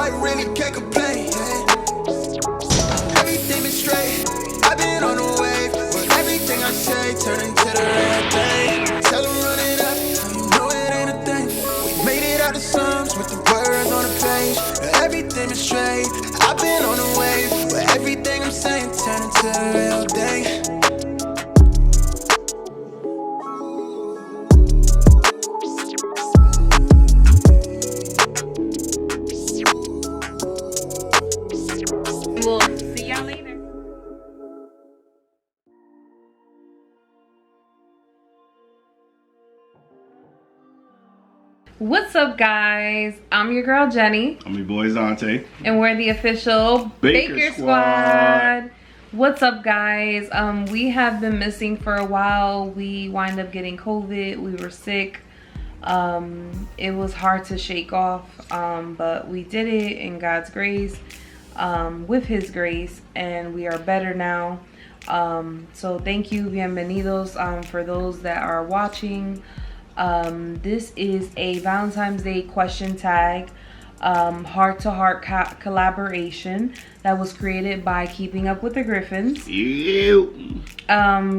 I really can't complain. Everything been straight, I've been on the wave, but everything I say turn into the real thing. Tell them run it up, you know it ain't a thing. We made it out of songs with the words on the page. Everything been straight, I've been on the wave, but everything I'm saying turn into the real thing. We'll see y'all later. What's up, guys? I'm your girl Jenny. I'm your boy Zante. And we're the official Baker Squad. What's up, guys? We have been missing for a while. We wind up getting COVID. We were sick. It was hard to shake off, but we did it in God's grace, with his grace, and we are better now. So thank you, bienvenidos, for those that are watching. This is a Valentine's Day question tag, heart-to-heart collaboration that was created by Keeping Up with the Griffins.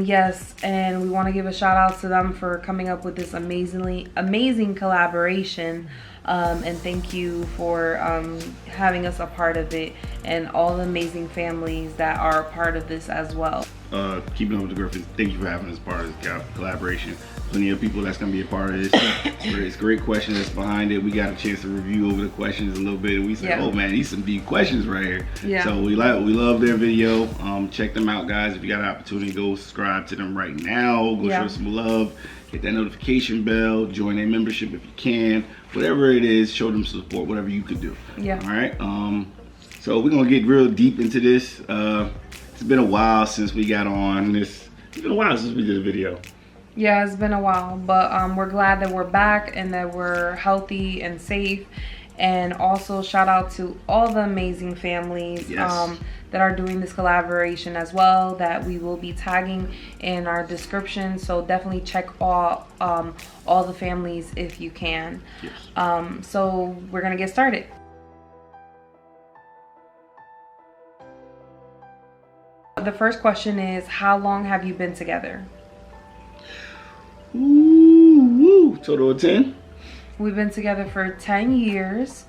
Yes, and we want to give a shout out to them for coming up with this amazing collaboration. And thank you for having us a part of it, and all the amazing families that are a part of this as well. Keeping Up with the Griffins, thank you for having us part of this collaboration. Plenty of people that's going to be a part of this. It's a great question that's behind it. We got a chance to review over the questions a little bit, and we said, oh man, these some deep questions right here. Yeah. So we love their video. Check them out, guys. If you got an opportunity, go subscribe to them right now. Go show some love. Hit that notification bell. Join their membership if you can. Whatever it is, show them support. Whatever you could do. Yeah. All right. So we're gonna get real deep into this. It's been a while since we got on this. It's been a while since we did a video. Yeah, it's been a while, but we're glad that we're back and that we're healthy and safe. And also shout out to all the amazing families that are doing this collaboration as well, that we will be tagging in our description. So definitely check all the families if you can. Yes. So we're gonna get started. The first question is, how long have you been together? Ooh, total of 10. We've been together for 10 years,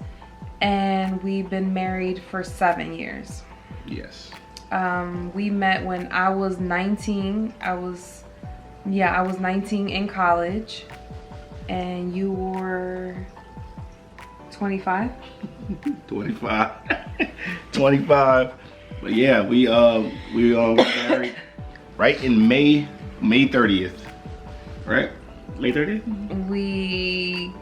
and we've been married for 7 years. Yes. We met when I was 19. I was 19 in college, and you were 25? 25. 25. But yeah, we married right in May 30th. Right? May 30th? We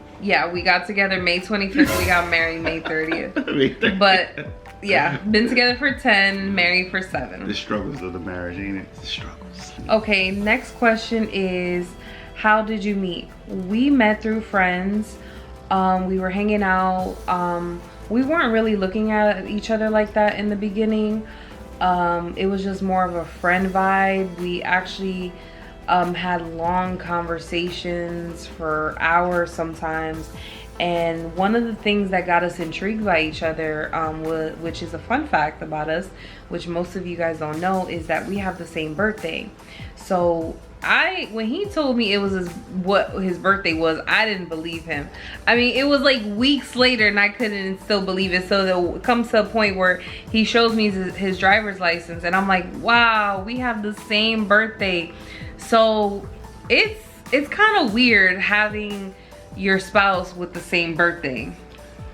got together May 25th. We got married May 30th. May 30th. But yeah, been together for 10, married for 7. The struggles of the marriage, ain't it? The struggles. Okay, next question is, how did you meet? We met through friends. We were hanging out. We weren't really looking at each other like that in the beginning. It was just more of a friend vibe. We actually had long conversations for hours sometimes, and one of the things that got us intrigued by each other, which is a fun fact about us, which most of you guys don't know, is that we have the same birthday. So when he told me it was what his birthday was, I didn't believe him. I mean, it was like weeks later and I couldn't still believe it. So it comes to a point where he shows me his driver's license, and I'm like, wow, we have the same birthday. So it's kind of weird having your spouse with the same birthday.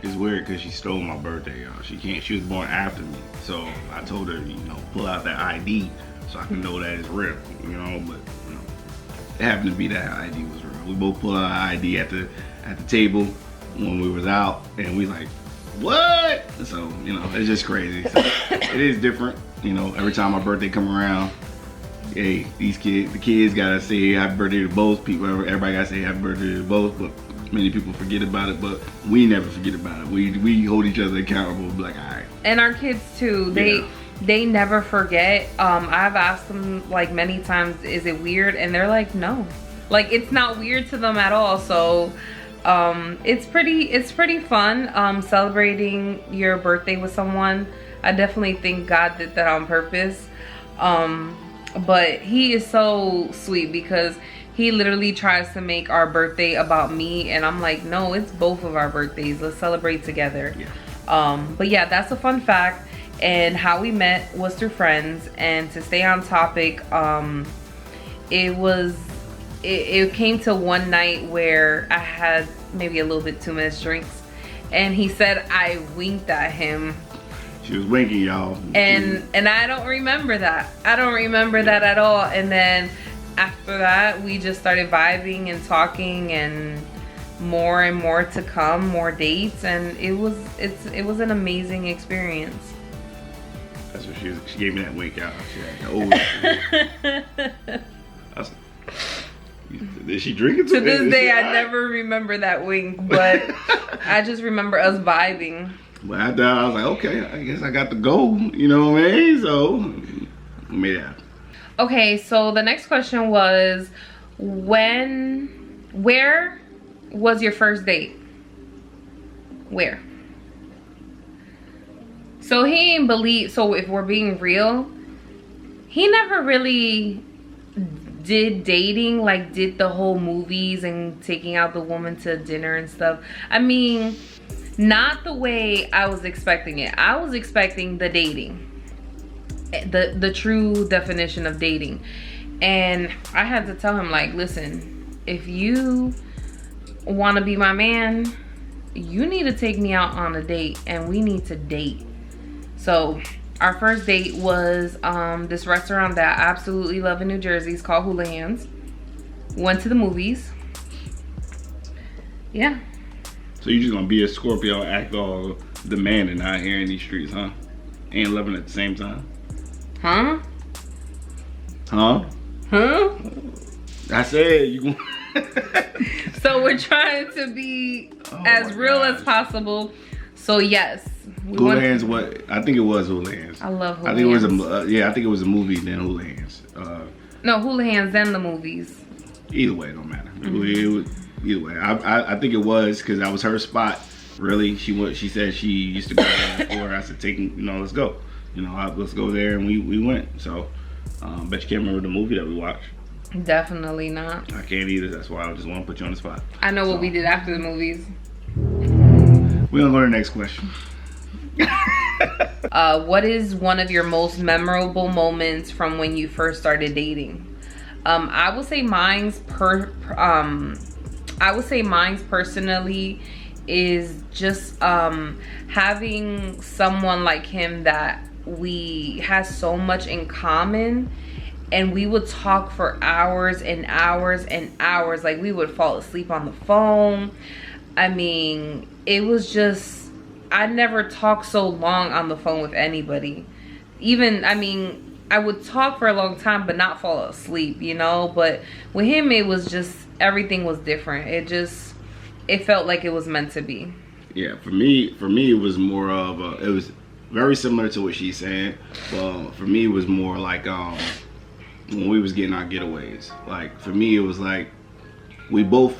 It's weird because she stole my birthday, y'all. She was born after me. So I told her, pull out that ID so I can know that it's real, but it happened to be that ID was real. We both pulled out our ID at the table when we was out, and we like, what? So, it's just crazy. So it is different, every time my birthday come around. Hey, the kids gotta say happy birthday to both people. Everybody gotta say happy birthday to both, but many people forget about it. But we never forget about it. We hold each other accountable. Be like, all right. And our kids too. They never forget. I've asked them like many times, is it weird? And they're like, no. Like, it's not weird to them at all. So It's pretty fun celebrating your birthday with someone. I definitely think God did that on purpose. But he is so sweet because he literally tries to make our birthday about me, and I'm like, no, it's both of our birthdays. Let's celebrate together. Yeah. But yeah, that's a fun fact. And how we met was through friends. And to stay on topic, it came to one night where I had maybe a little bit too much drinks, and he said I winked at him. She was winking, y'all. And I don't remember that. I don't remember that at all. And then after that, we just started vibing and talking, and more to come, more dates, and it was an amazing experience. That's what she gave me that wink out. Did she drink it? To this day, I never remember that wink, but I just remember us vibing. But after I was like, okay, I guess I got to go. You know what I mean? So, we made it happen. Okay, so the next question was, where was your first date? Where? So he didn't believe, so if we're being real, he never really did dating, like did the whole movies and taking out the woman to dinner and stuff. I mean, not the way I was expecting it. I was expecting the dating, the true definition of dating. And I had to tell him, like, listen, if you want to be my man, you need to take me out on a date, and we need to date. So our first date was this restaurant that I absolutely love in New Jersey. It's called Hula Hands. Went to the movies. Yeah. So you're just gonna be a Scorpio, act all demanding out here in these streets, huh? And loving at the same time? Huh? Huh? Huh? I said you. So we're trying to be as real as possible. So yes. Hula Hands, what? I think it was Hula Hands. I love Hula Hands. I think it was I think it was a movie then Hula Hands. No, Hula Hands then the movies. Either way, it don't matter. Either way, I think it was because that was her spot. Really, she said she used to go there before. I said, let's go. Let's go there, and we went. So, bet you can't remember the movie that we watched. Definitely not. I can't either. That's why I just want to put you on the spot. I know what we did after the movies. We're gonna go to the next question. What is one of your most memorable moments from when you first started dating? I would say mine's personally is just having someone like him that we has so much in common, and we would talk for hours and hours and hours. Like, we would fall asleep on the phone. I mean, it was just, I never talked so long on the phone with anybody. Even, I mean, I would talk for a long time but not fall asleep, but with him it was just, everything was different. It felt like it was meant to be. Yeah, for me it was more of it was very similar to what she's saying. Well, for me it was more like when we was getting our getaways. Like, for me it was like we both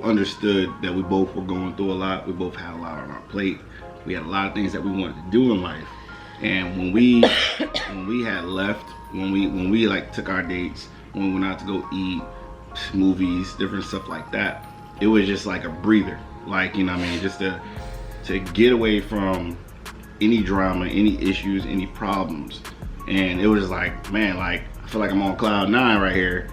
understood that we both were going through a lot. We both had a lot on our plate. We had a lot of things that we wanted to do in life. And when we had left, when we like took our dates, when we went out to go eat, movies, different stuff like that, it was just like a breather. Like, just to get away from any drama, any issues, any problems. And it was like, man, like, I feel like I'm on cloud 9 right here,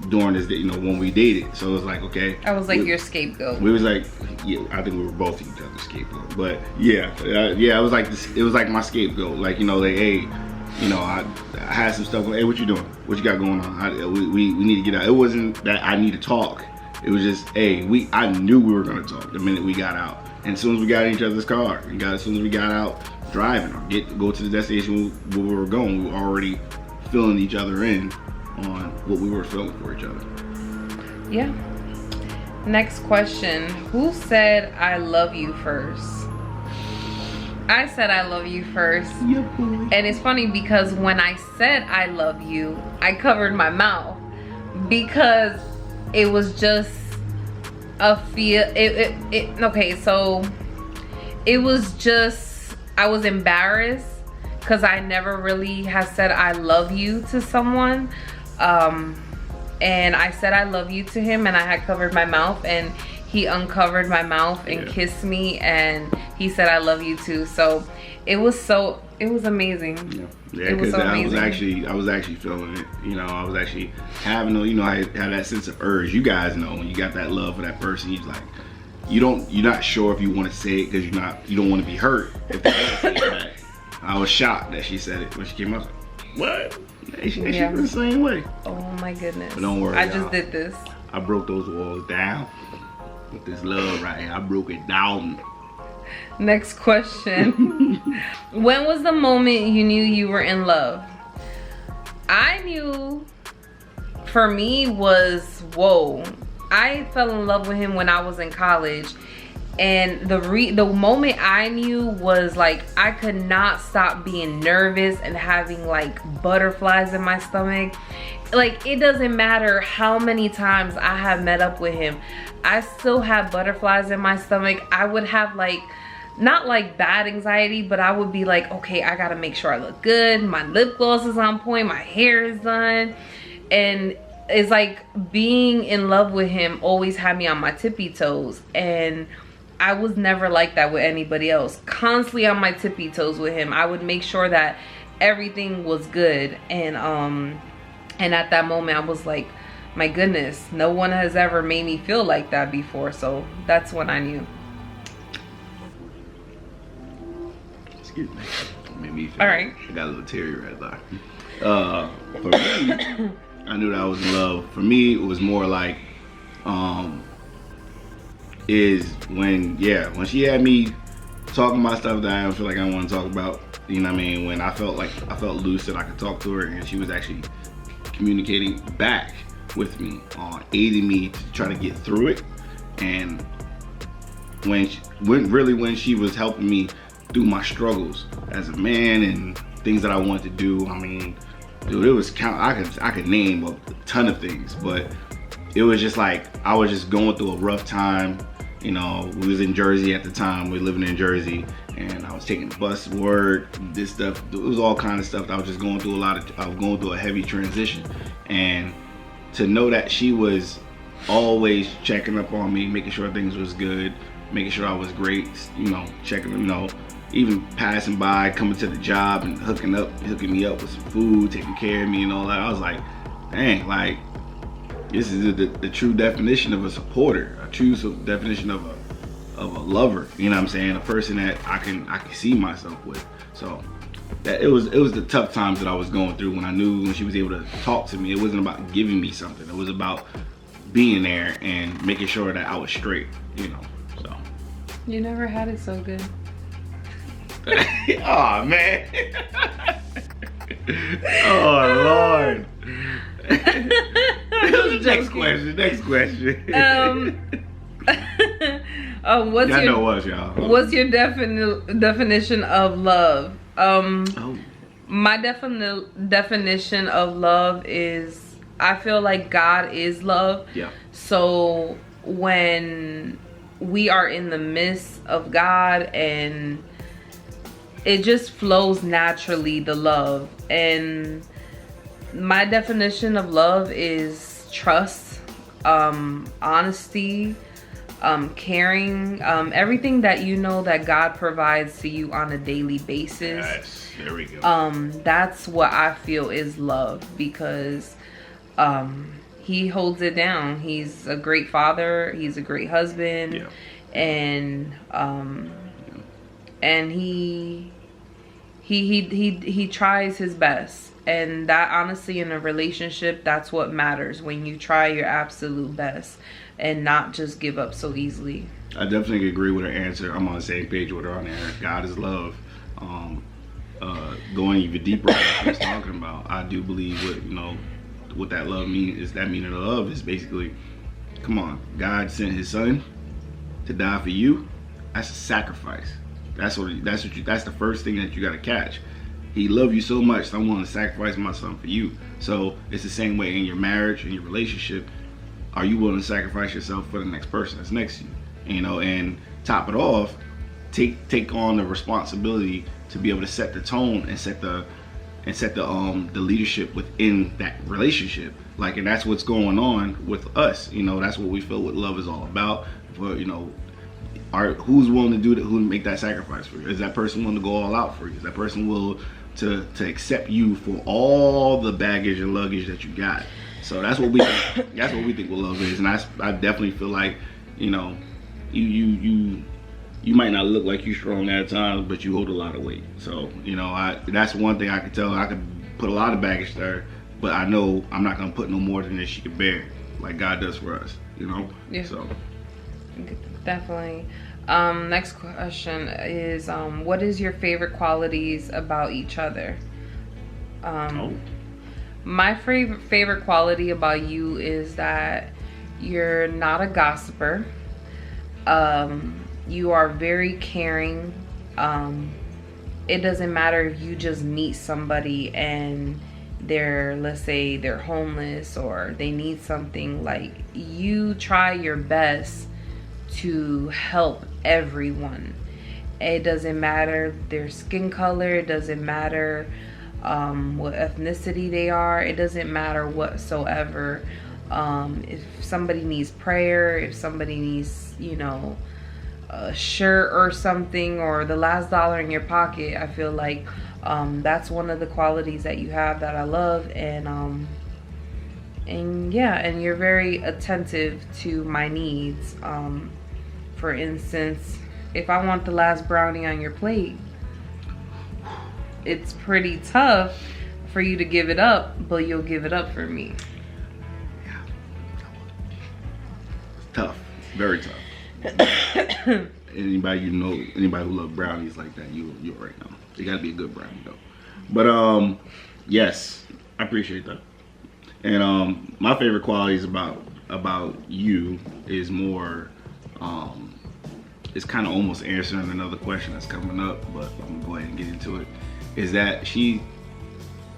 during this, when we dated. So it was like, okay. I was like your scapegoat. We was like, yeah, I think we were both each other's scapegoat. But yeah, it was like this, it was like my scapegoat. Like, like, hey, I had some stuff. Hey, what you doing? What you got going on? We need to get out. It wasn't that I need to talk. It was just, hey, I knew we were gonna talk the minute we got out. And as soon as we got in each other's car, as soon as we got out driving or go to the destination where we were going, we were already filling each other in on what we were feeling for each other. Yeah. Next question. Who said I love you first? I said I love you first. Yeah, boy. And it's funny because when I said I love you, I covered my mouth because it was just a feel. Okay, so it was just, I was embarrassed because I never really have said I love you to someone. And I said I love you to him, and I had covered my mouth, and he uncovered my mouth and kissed me, and he said I love you too. So it was amazing. Yeah, because so I was actually feeling it. You know, I was actually having, you know, I had that sense of urge. You guys know when you got that love for that person, you're like, you're not sure if you want to say it because you don't want to be hurt if they say it back. I was shocked that she said it when she came up. What? She was the same way. Oh my goodness. But don't worry, I just did this. I broke those walls down with this love right here. I broke it down. Next question. When was the moment you knew you were in love? I knew, for me, was, whoa. I fell in love with him when I was in college. And the moment I knew was like, I could not stop being nervous and having like butterflies in my stomach. Like, it doesn't matter how many times I have met up with him, I still have butterflies in my stomach. I would have like, not like bad anxiety, but I would be like, okay, I gotta make sure I look good. My lip gloss is on point, my hair is done. And it's like being in love with him always had me on my tippy toes. And I was never like that with anybody else. Constantly on my tippy toes with him. I would make sure that everything was good. And at that moment I was like, my goodness, no one has ever made me feel like that before. So that's when I knew. Excuse me. Made me feel all right. I got a little teary right there. For me, I knew that I was in love. For me, it was more like, is when she had me talking about stuff that I don't feel like I want to talk about. You know what I mean? When I felt lucid, I could talk to her, and she was actually communicating back with me, aiding me to try to get through it. And when she was helping me through my struggles as a man and things that I wanted to do. I mean, dude, it was I could name a ton of things, but it was just like I was just going through a rough time. You know, we was in Jersey at the time. We were living in Jersey, and I was taking the bus to work. This stuff, it was all kind of stuff. I was just going through I was going through a heavy transition, and to know that she was always checking up on me, making sure things was good, making sure I was great. You know, checking, you know, even passing by, coming to the job and hooking me up with some food, taking care of me and all that. I was like, dang, like, this is the true definition of a supporter, a true definition of a lover. You know what I'm saying? A person that I can see myself with. So that it was the tough times that I was going through when she was able to talk to me. It wasn't about giving me something. It was about being there and making sure that I was straight. You know, so. You never had it so good. Oh man. Oh Lord. Next question. What's your definition of love? My definition of love is, I feel like God is love. Yeah. So when we are in the midst of God, and it just flows naturally, the love. And my definition of love is trust, honesty, caring, everything that you know that God provides to you on a daily basis. Yes, there we go. That's what I feel is love, because he holds it down. He's a great father, he's a great husband. Yeah. And he tries his best. And that, honestly, in a relationship, that's what matters, when you try your absolute best and not just give up so easily. I definitely agree with her answer. I'm on the same page with her on there. God is love. Going even deeper on what I was talking about, I do believe what that love means is, that meaning of love is basically, come on, God sent his son to die for you. That's a sacrifice. That's the first thing that you got to catch. He loved you so much, so I'm willing to sacrifice my son for you. So it's the same way in your marriage, in your relationship. are you willing to sacrifice yourself for the next person that's next to you? You know, and top it off, take on the responsibility to be able to set the tone and set the leadership within that relationship. Like, and that's what's going on with us. You know, that's what we feel what love is all about. For, you know, who's willing to do that? Who make that sacrifice for you? Is that person willing to go all out for you? Is that person willing to accept you for all the baggage and luggage that you got? So that's what we think what love is. And I definitely feel like, you know, you might not look like you're strong at times, but you hold a lot of weight. So, you know, that's one thing I can tell. I could put a lot of baggage there, but I know I'm not gonna put no more than that she can bear, like God does for us, you know? Yeah. So definitely. Next question is, what is your favorite qualities about each other? My favorite quality about you is that you're not a gossiper. You are very caring. It doesn't matter if you just meet somebody and let's say they're homeless or they need something, like, you try your best to help everyone. It doesn't matter their skin color, it doesn't matter what ethnicity they are, it doesn't matter whatsoever. If somebody needs prayer, if somebody needs, you know, a shirt or something, or the last dollar in your pocket, I feel like that's one of the qualities that you have that I love. And yeah, and you're very attentive to my needs. For instance, if I want the last brownie on your plate, it's pretty tough for you to give it up, but you'll give it up for me. tough, very tough. Anybody you know, anybody who loves brownies like that, you right now. It gotta be a good brownie though. But yes, I appreciate that. And my favorite qualities about you is more it's kind of almost answering another question that's coming up, but I'm gonna go ahead and get into it. Is that she,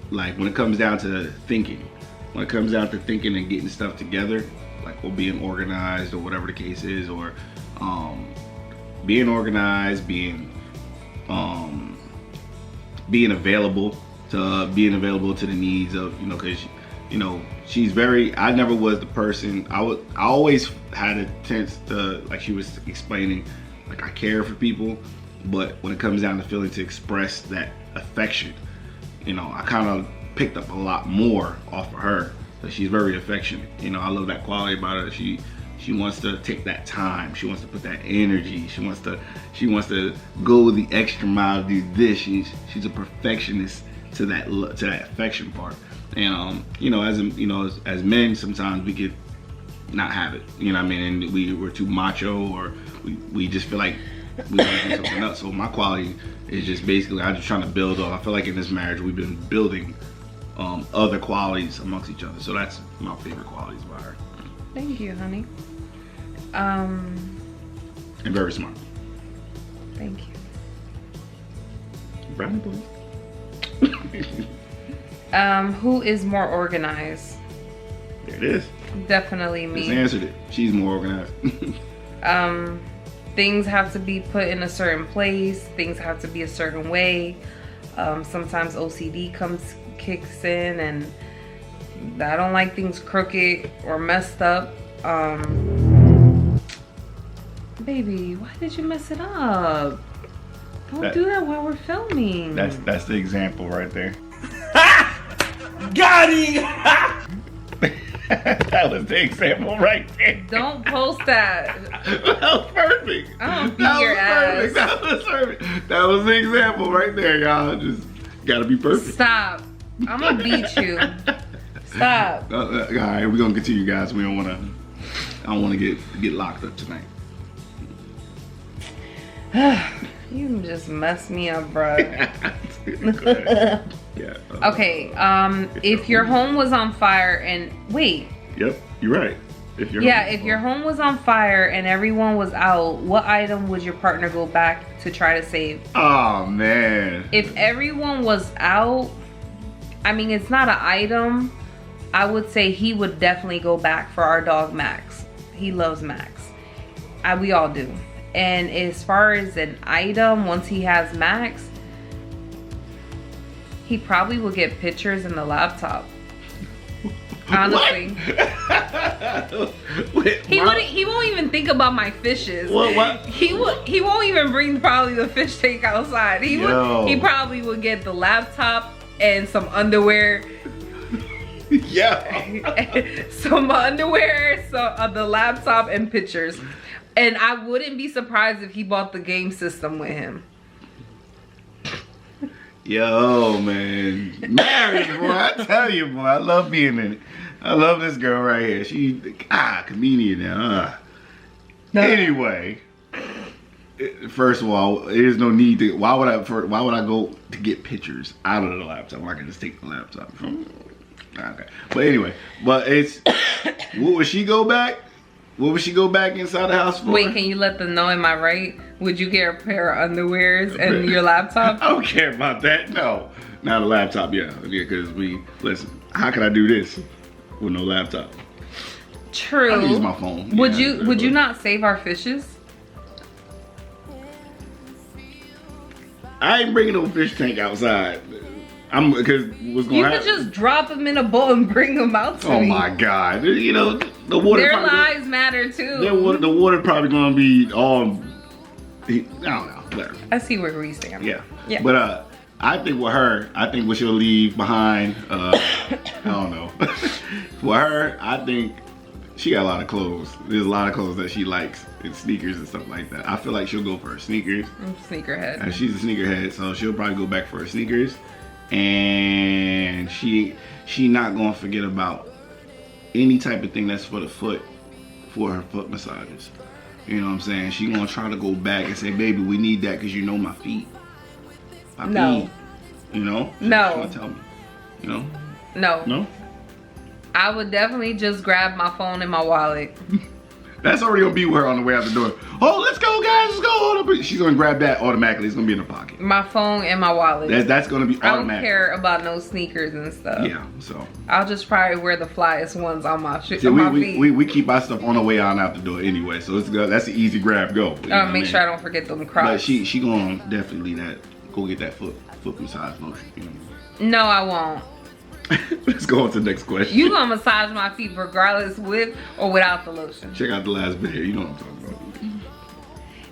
like, when it comes down to thinking, and getting stuff together, like, or being organized or whatever the case is, or being organized, being available to the needs of, you know, because, you know, she's very, I never was the person, I always had a tendency to, like she was explaining, like, I care for people, but when it comes down to feeling to express that affection, you know, I kind of picked up a lot more off of her. So she's very affectionate. You know, I love that quality about her. She wants to take that time. She wants to put that energy. She wants to go the extra mile, do this. She's a perfectionist to that affection part. And you know, as men, sometimes we could not have it. You know what I mean? And we're too macho, or we just feel like we want to do something else. So my quality is just basically, I'm just trying to build up. I feel like in this marriage we've been building other qualities amongst each other. So that's my favorite qualities about her. Thank you, honey. And very smart. Thank you. Brownie boy. Who is more organized? There it is. Definitely me. Just answered it. She's more organized. Things have to be put in a certain place. Things have to be a certain way. Sometimes OCD kicks in, and I don't like things crooked or messed up. Baby, why did you mess it up? Don't do that while we're filming. That's the example right there. Got him! That was the example right there. Don't post that. That was perfect. I'm gonna beat your ass. That was perfect. That was the example right there, y'all. Just gotta be perfect. Stop. I'm gonna beat you. Stop. All right, we're gonna continue, guys. I don't wanna get locked up tonight. You just messed me up, bro. Yeah. Okay. If your home was on fire and wait. Yep, you're right. If your home was on fire and everyone was out, what item would your partner go back to try to save? Oh man. If everyone was out, I mean, it's not an item, I would say he would definitely go back for our dog Max. He loves Max. We all do. And as far as an item, once he has Max, he probably will get pictures in the laptop. Honestly. Wait, He won't even think about my fishes. What? He won't even bring probably the fish tank outside. He probably would get the laptop and some underwear. Yeah. Some underwear, the laptop and pictures. And I wouldn't be surprised if he bought the game system with him. Yo, man. Married, boy. I tell you, boy. I love being in it. I love this girl right here. She, comedian now. Anyway, first of all, there's no need to. Why would I go to get pictures out of the laptop when I can just take the laptop from? Okay. But anyway, it's. Would she go back? What would she go back inside the house for? Wait, can you let them know? Am I right? Would you get a pair of underwears and your laptop? I don't care about that. No, not a laptop. Yeah, because listen. How can I do this with no laptop? True. I use my phone. Would you not save our fishes? I ain't bringing no fish tank outside. Because what's going to happen? You could just drop them in a bowl and bring them out to me. Oh my God! You know the water. Their lives matter too. The water probably going to be all. I don't know. Whatever. I see where we stand. Yeah. Yeah. But I think with her, what she'll leave behind. I don't know. For her, I think she got a lot of clothes. There's a lot of clothes that she likes, and sneakers and stuff like that. I feel like she'll go for her sneakers. I'm a sneakerhead. And she's a sneakerhead, so she'll probably go back for her sneakers. And she not gonna forget about any type of thing that's for the foot, for her foot massages. You know what I'm saying? She gonna try to go back and say, baby, we need that because you know my feet. My feet. You know? No. She's gonna tell me. You know? No. No? I would definitely just grab my phone and my wallet. That's already gonna be with her on the way out the door. Oh, let's go, guys, let's go. She's gonna grab that automatically. It's gonna be in her pocket. My phone and my wallet. That's gonna be automatic. I don't care about no sneakers and stuff. Yeah, so. I'll just probably wear the flyest ones on my feet. We keep our stuff on the way out the door anyway, so that's an easy grab go. Make sure I don't forget them Crocs. But she gonna definitely go get that foot massage lotion. You know? No, I won't. Let's go on to the next question. You gonna massage my feet regardless with or without the lotion. Check out the last video. You know what I'm talking about.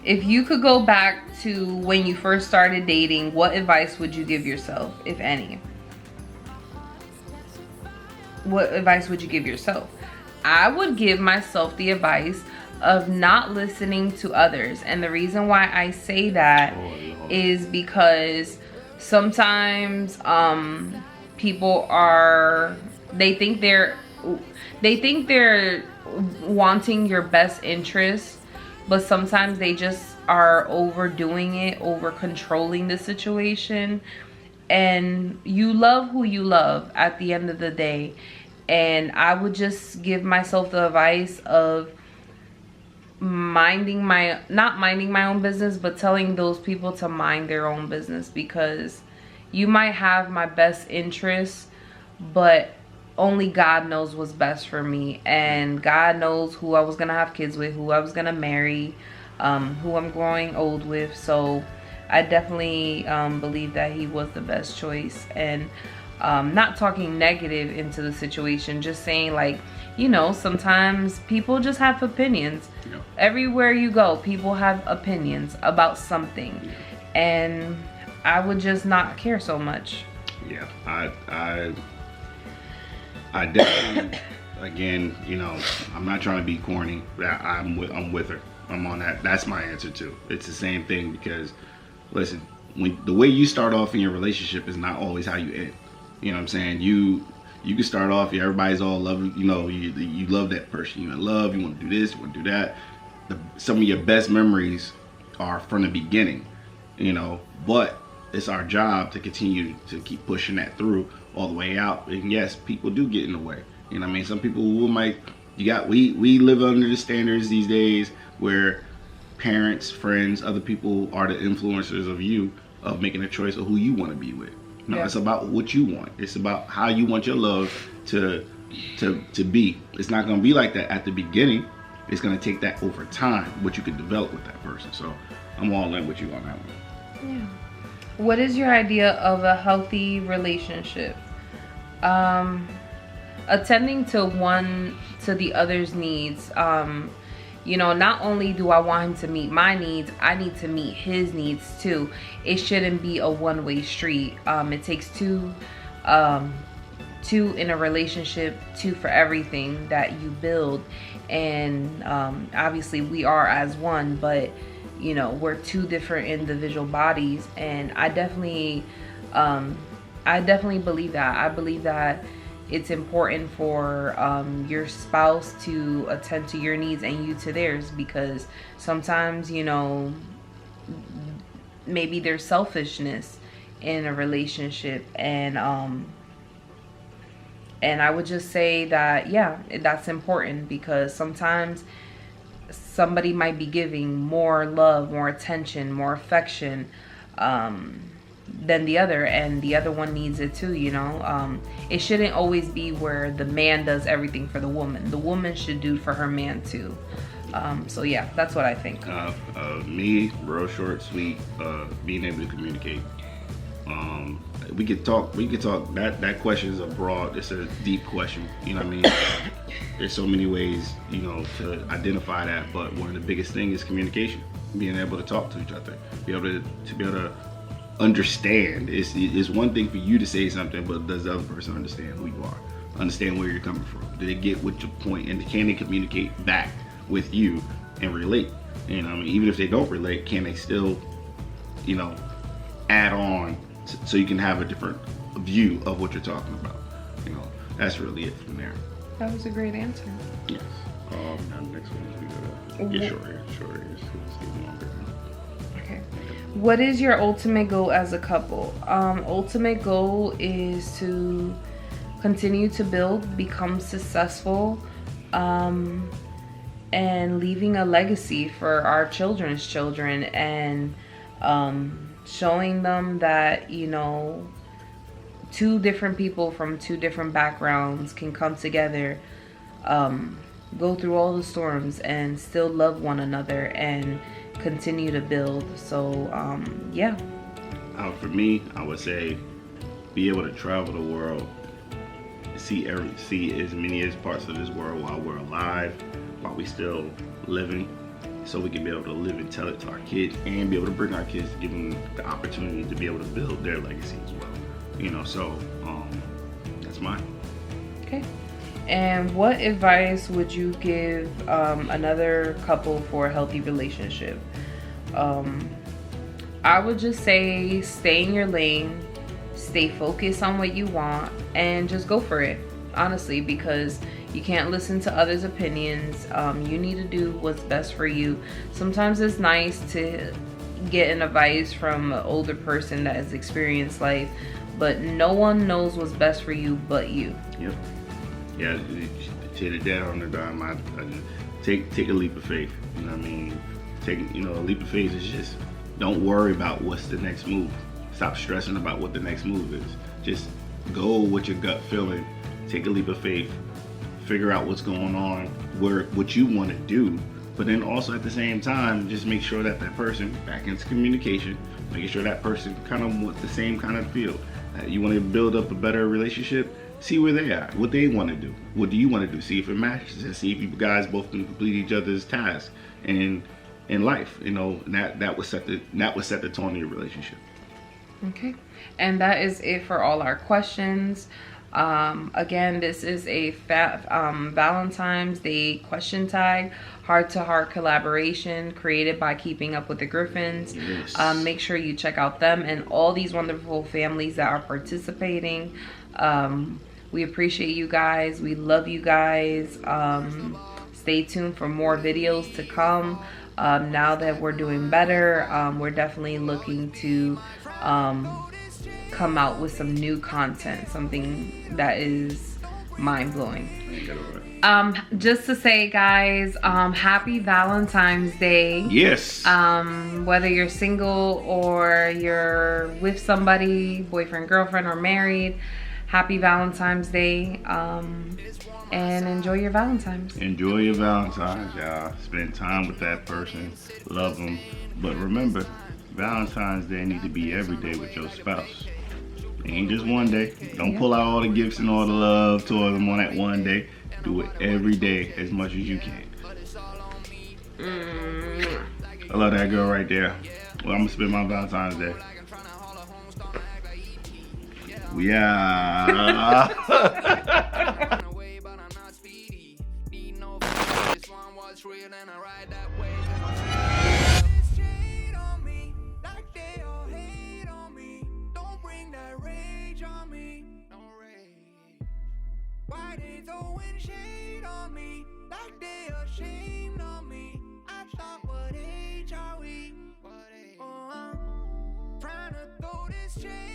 If you could go back to when you first started dating, what advice would you give yourself, if any? What advice would you give yourself? I would give myself the advice of not listening to others. And the reason why I say that is because sometimes people they think they're wanting your best interest, but sometimes they just are overdoing it, over controlling the situation. And you love who you love at the end of the day. And I would just give myself the advice of not minding my own business, but telling those people to mind their own business, because you might have my best interests, but only God knows what's best for me. And God knows who I was gonna have kids with, who I was gonna marry, who I'm growing old with. So I definitely believe that he was the best choice. And not talking negative into the situation, just saying, like, you know, sometimes people just have opinions. Yeah. Everywhere you go, people have opinions about something. Yeah. And I would just not care so much. Yeah, I definitely, again, you know, I'm not trying to be corny. I'm with her. I'm on that. That's my answer too. It's the same thing, because, listen, the way you start off in your relationship is not always how you end. You know what I'm saying? You can start off, everybody's all loving, you know, you love that person. You're in love, you want to do this, you want to do that. Some of your best memories are from the beginning, you know, but it's our job to continue to keep pushing that through all the way out. And yes, people do get in the way. You know what I mean? Some people we live under the standards these days where parents, friends, other people are the influencers of you, of making a choice of who you want to be with. No, yeah. It's about what you want. It's about how you want your love to to be. It's not going to be like that at the beginning. It's going to take that over time, what you can develop with that person. So I'm all in with you on that one. Yeah. What is your idea of a healthy relationship? Attending to the other's needs. You know, not only do I want him to meet my needs, I need to meet his needs too. It shouldn't be a one-way street. It takes two in a relationship, two for everything that you build. And obviously we are as one, but you know, we're two different individual bodies. And I definitely believe that. I believe that it's important for your spouse to attend to your needs and you to theirs, because sometimes, you know, maybe there's selfishness in a relationship. And I would just say that, yeah, that's important, because sometimes somebody might be giving more love, more attention, more affection than the other, and the other one needs it too, you know. It shouldn't always be where the man does everything for the woman. The woman should do for her man too. So yeah, that's what I think. Me, real short, sweet, being able to communicate. We could talk. That question is it's a deep question. You know what I mean? There's so many ways, you know, to identify that, but one of the biggest things is communication. Being able to talk to each other, be able to understand. It's one thing for you to say something, but does the other person understand who you are? Understand where you're coming from? Do they get what your point? And can they communicate back with you and relate? You know, I mean, even if they don't relate, can they still, you know, add on so you can have a different view of what you're talking about? You know, that's really it from there. That was a great answer. Yes. Now the next one we gotta get short here. It's getting longer. Okay. What is your ultimate goal as a couple? Ultimate goal is to continue to build, become successful, and leaving a legacy for our children's children, and showing them that, you know, two different people from two different backgrounds can come together, go through all the storms and still love one another and continue to build. So yeah. For me, I would say be able to travel the world, see as many as parts of this world while we're alive, while we still living, so we can be able to live and tell it to our kids, and be able to bring our kids, give them the opportunity to be able to build their legacy as well. You know, so that's mine. Okay. And what advice would you give another couple for a healthy relationship? I would just say stay in your lane, stay focused on what you want, and just go for it, honestly, because you can't listen to others' opinions. You need to do what's best for you. Sometimes it's nice to get an advice from an older person that has experienced life, but no one knows what's best for you but you. Yep. Yeah, to the dad on the dime, I take a leap of faith. You know what I mean? A leap of faith is just, don't worry about what's the next move. Stop stressing about what the next move is. Just go with your gut feeling. Take a leap of faith. Figure out what's going on, what you want to do, but then also at the same time, just make sure that person, back into communication, making sure that person kind of wants the same kind of feel. You want to build up a better relationship, see where they are, what they want to do. What do you want to do? See if it matches, and see if you guys both can complete each other's tasks in life. You know, that would set the tone of your relationship. Okay, and that is it for all our questions. Again, this is a Valentine's Day question tag, heart-to-heart collaboration created by Keeping Up with the Griffins. Yes. Make sure you check out them and all these wonderful families that are participating. We appreciate you guys. We love you guys. Stay tuned for more videos to come. Now that we're doing better, we're definitely looking to come out with some new content, something that is mind-blowing. Just to say, guys, happy Valentine's Day. Yes. Whether you're single or you're with somebody, boyfriend, girlfriend, or married, happy Valentine's Day. and enjoy your Valentine's. Enjoy your Valentine's, y'all. Spend time with that person. Love them. But remember, Valentine's Day need to be every day with your spouse. It ain't just one day. Don't pull out all the gifts and all the love toward them on that one day. Do it every day as much as you can. I love that girl right there. Well, I'm gonna spend my Valentine's Day. Yeah. Why they throwing shade on me like they ashamed of me? I thought, what age are we? Trying to throw this shade